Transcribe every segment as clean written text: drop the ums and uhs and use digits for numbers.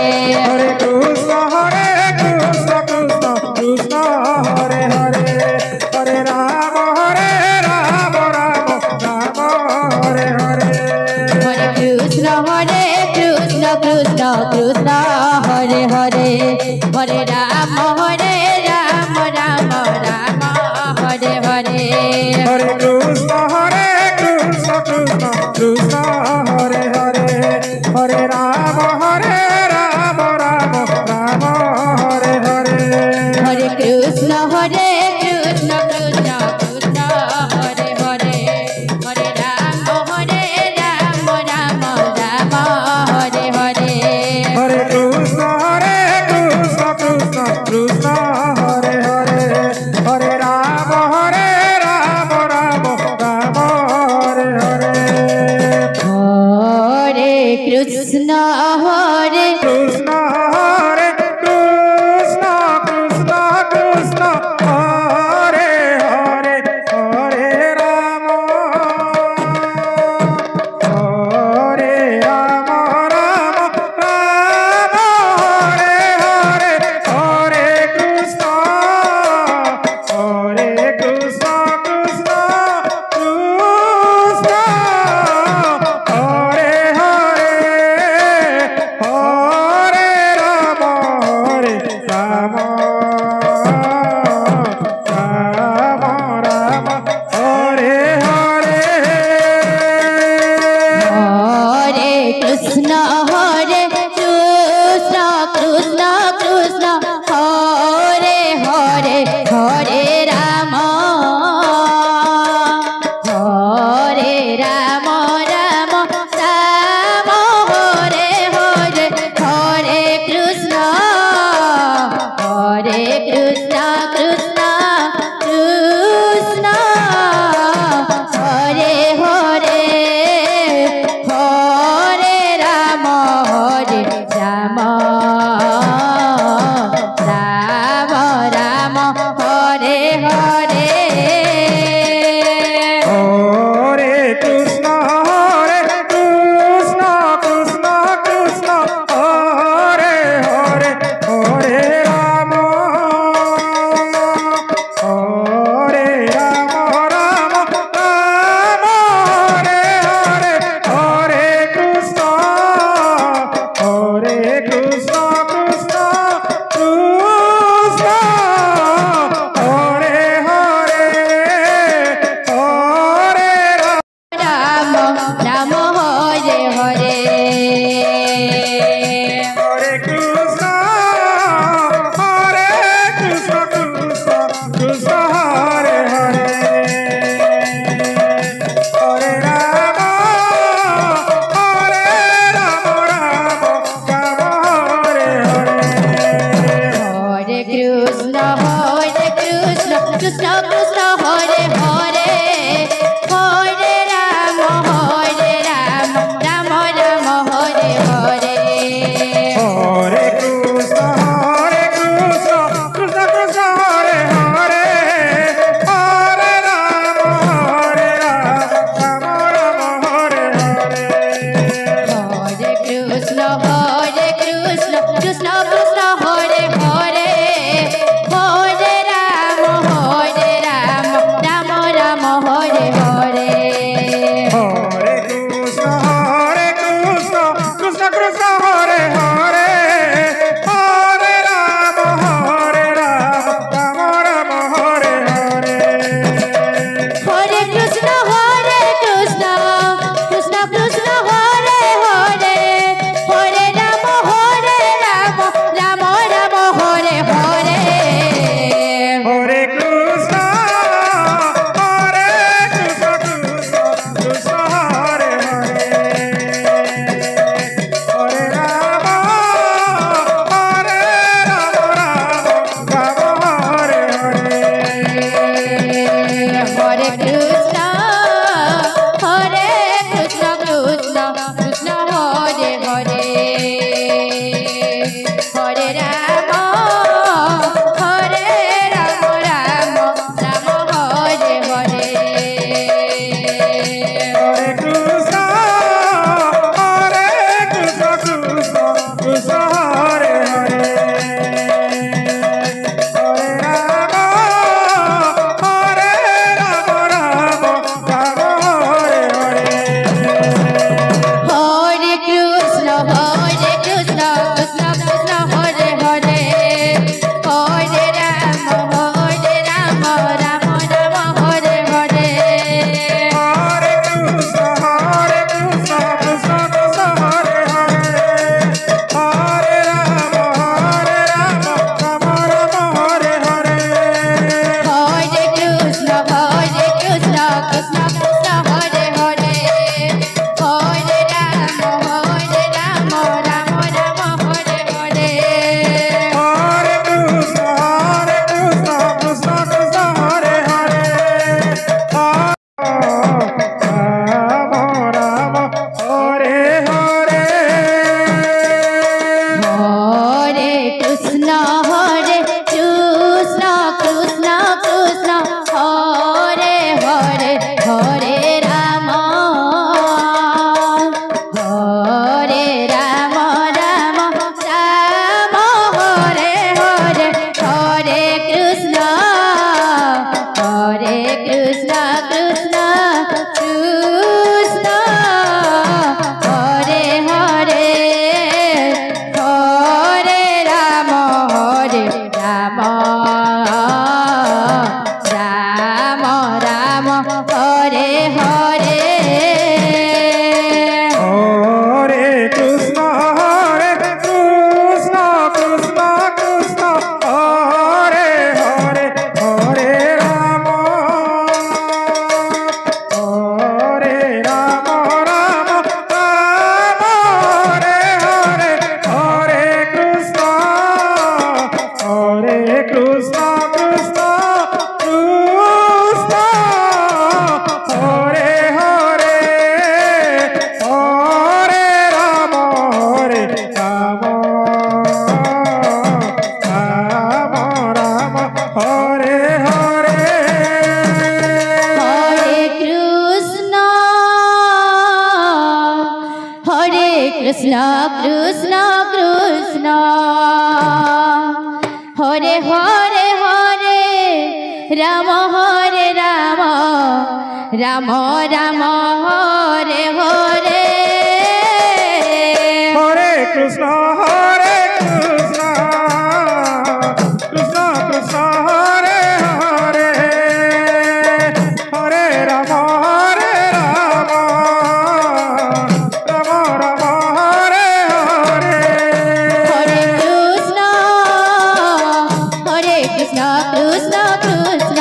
Hare Krishna Krishna Krishna Hare Hare Hare Rama Rama Rama Hare Hare Hare Krishna Krishna Krishna Hare Hare Hare Rama Rama Rama Hare Hare Hare Krishna Krishna Krishna Hare Hare Hare Rama Rama Rama Hare Hare Hare Krishna Krishna Krishna Hare Hare Hare Rama Rama Rama Hare Hare Hare Krishna Krishna Krishna Hare Hare Hare Rama Rama Rama Hare Hare Hare Krishna Krishna Hare Krishna Krishna Krishna Hare Hare Hare Rama Rama Rama Hare Hare Hare Krishna Krishna Krishna Hare Hare Hare Rama Rama Rama Hare Hare Hare Krishna Krishna Krishna Hare Hare Hare Rama Rama Rama Hare Hare Hare Krishna Krishna Krishna Hare Hare Hare Rama Rama Rama Hare Hare Hare Krishna Krishna Krishna Hare Hare Hare Rama Rama Rama Hare Hare Hare Krishna Krishna Krishna Hare Hare Hare Rama Rama Hare Hare Hare Krishna Krishna Krishna Hare Hare Hare Rama Rama Rama Hare Hare Hare Hare Ram Hare Ram Ram Ram Hare Hare Hare Krishna Krishna Krishna Hare Hare Hare Ram Ram Ram Hare Hare Hare Krishna Krishna Krishna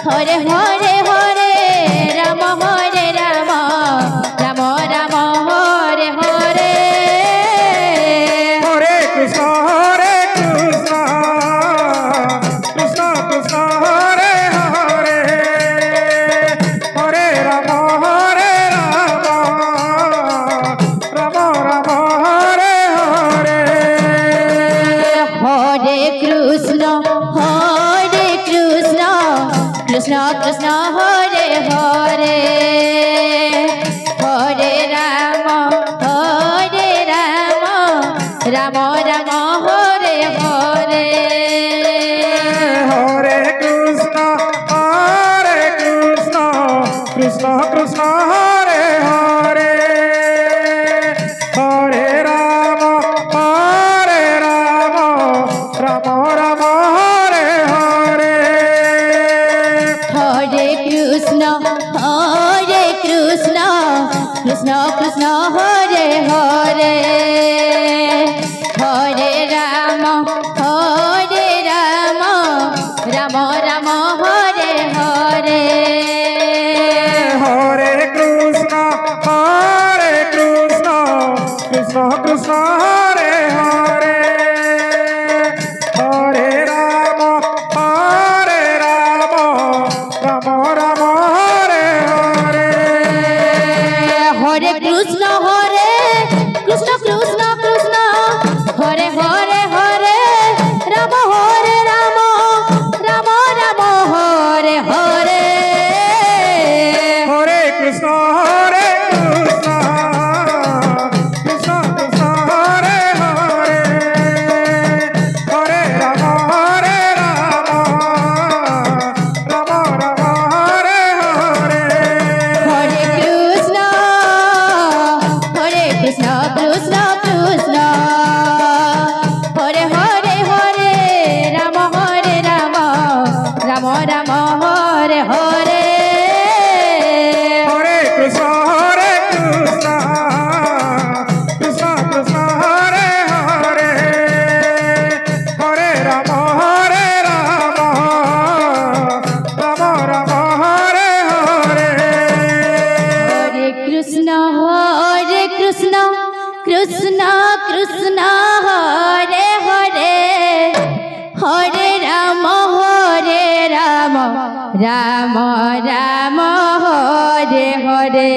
Hare Hare Hare Ram Hare Ram Ram Ram Hare Hare Hare Krishna Krishna Krishna Krishna Hare Hare Hare Ram Ram Ram Ram Hare Hare Hare Krishna Krishna Krishna Hare Hare Hare Ram Ram Ram Hare Hare Hare Krishna Krishna Krishna Hare Hare Hare Ram Ram Ram Hare Hare Hare Krishna Krishna Krishna Hare Hare Hare Ram Ram Ram Hare Hare Hare Krishna Krishna Krishna Hare Hare Hare Ram Ram Ram Hare Hare Hare Krishna Krishna Krishna Hare Hare Hare Ram Ram Ram Hare Hare Hare Krishna Krishna Krishna Krishna Hare Hare Hare Ram Ram Ram Hare Hare Hare Krishna Krishna Krishna Hare Hare Hare Ram Ram Ram Hare Hare Hare Krishna Krishna Krishna Krishna Hare Hare Hare Ram Ram Ram Hare Hare Hare Krishna Krishna Krishna Hare Hare Hare Ram Ram Ram Hare Hare